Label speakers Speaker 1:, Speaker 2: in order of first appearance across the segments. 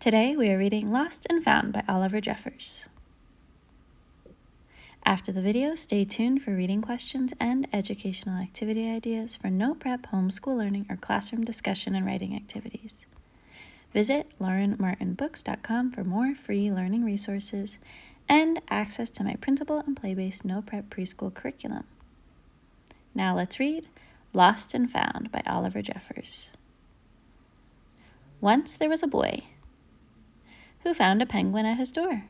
Speaker 1: Today we are reading Lost and Found by Oliver Jeffers. After the video, stay tuned for reading questions and educational activity ideas for no prep, homeschool learning, or classroom discussion and writing activities. Visit laurenmartinbooks.com for more free learning resources and access to my printable and play-based no prep preschool curriculum. Now let's read Lost and Found by Oliver Jeffers. Once there was a boy who found a penguin at his door.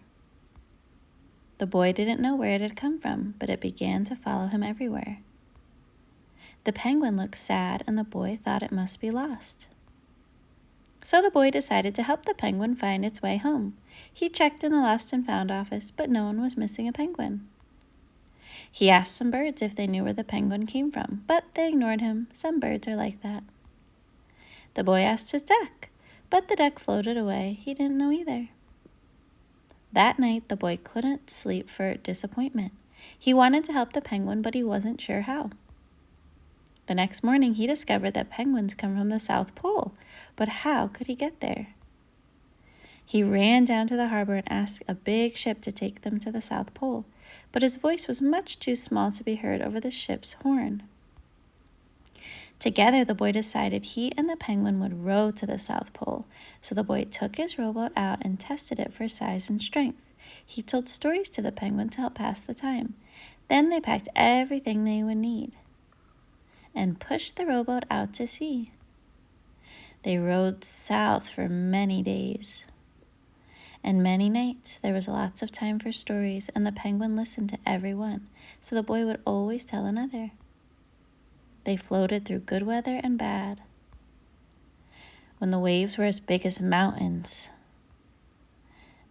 Speaker 1: The boy didn't know where it had come from, but it began to follow him everywhere. The penguin looked sad, and the boy thought it must be lost. So the boy decided to help the penguin find its way home. He checked in the Lost and Found office, but no one was missing a penguin. He asked some birds if they knew where the penguin came from, but they ignored him. Some birds are like that. The boy asked his duck, but the duck floated away. He didn't know either. That night, the boy couldn't sleep for disappointment. He wanted to help the penguin, but he wasn't sure how. The next morning, he discovered that penguins come from the South Pole, but how could he get there? He ran down to the harbor and asked a big ship to take them to the South Pole, but his voice was much too small to be heard over the ship's horn. Together, the boy decided he and the penguin would row to the South Pole, so the boy took his rowboat out and tested it for size and strength. He told stories to the penguin to help pass the time. Then they packed everything they would need and pushed the rowboat out to sea. They rowed south for many days and many nights. There was lots of time for stories, and the penguin listened to every one, so the boy would always tell another. They floated through good weather and bad, when the waves were as big as mountains,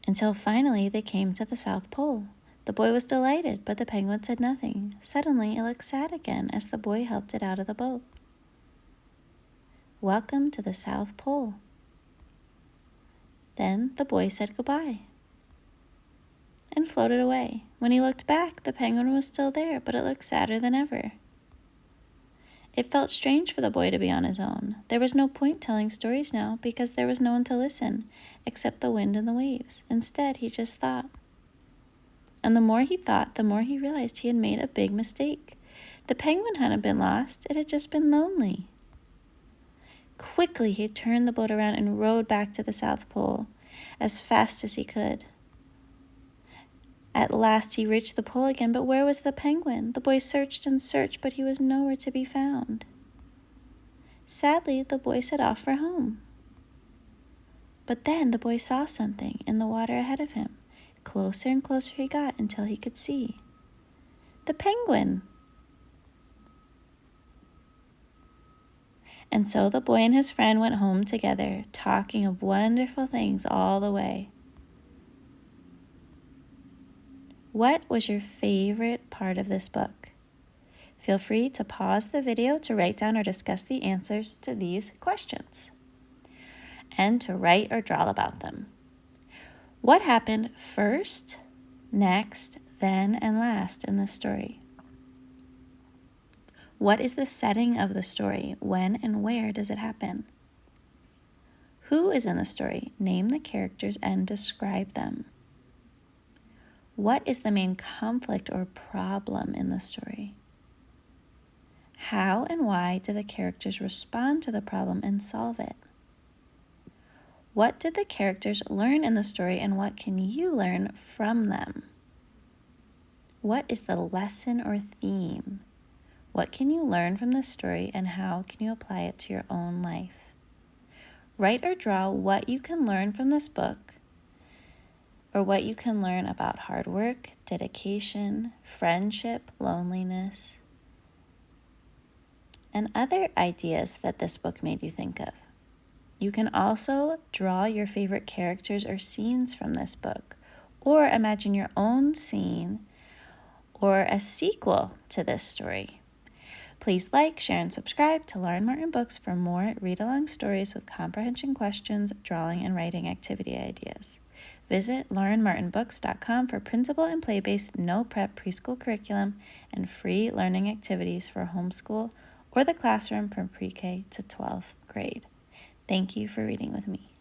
Speaker 1: until finally they came to the South Pole. The boy was delighted, but the penguin said nothing. Suddenly, it looked sad again as the boy helped it out of the boat. "Welcome to the South Pole." Then the boy said goodbye and floated away. When he looked back, the penguin was still there, but it looked sadder than ever. It felt strange for the boy to be on his own. There was no point telling stories now because there was no one to listen except the wind and the waves. Instead, he just thought. And the more he thought, the more he realized he had made a big mistake. The penguin hadn't been lost. It had just been lonely. Quickly, he turned the boat around and rowed back to the South Pole as fast as he could. At last, he reached the pole again, but where was the penguin? The boy searched and searched, but he was nowhere to be found. Sadly, the boy set off for home. But then the boy saw something in the water ahead of him. Closer and closer he got until he could see the penguin. And so the boy and his friend went home together, talking of wonderful things all the way. What was your favorite part of this book? Feel free to pause the video to write down or discuss the answers to these questions and to write or draw about them. What happened first, next, then, and last in this story? What is the setting of the story? When and where does it happen? Who is in the story? Name the characters and describe them. What is the main conflict or problem in the story? How and why do the characters respond to the problem and solve it? What did the characters learn in the story, and what can you learn from them? What is the lesson or theme? What can you learn from this story, and how can you apply it to your own life? Write or draw what you can learn from this book, or what you can learn about hard work, dedication, friendship, loneliness, and other ideas that this book made you think of. You can also draw your favorite characters or scenes from this book, or imagine your own scene or a sequel to this story. Please like, share, and subscribe to Lauren Martin Books for more read-along stories with comprehension questions, drawing, and writing activity ideas. Visit laurenmartinbooks.com for printable and play-based no-prep preschool curriculum and free learning activities for homeschool or the classroom from pre-K to 12th grade. Thank you for reading with me.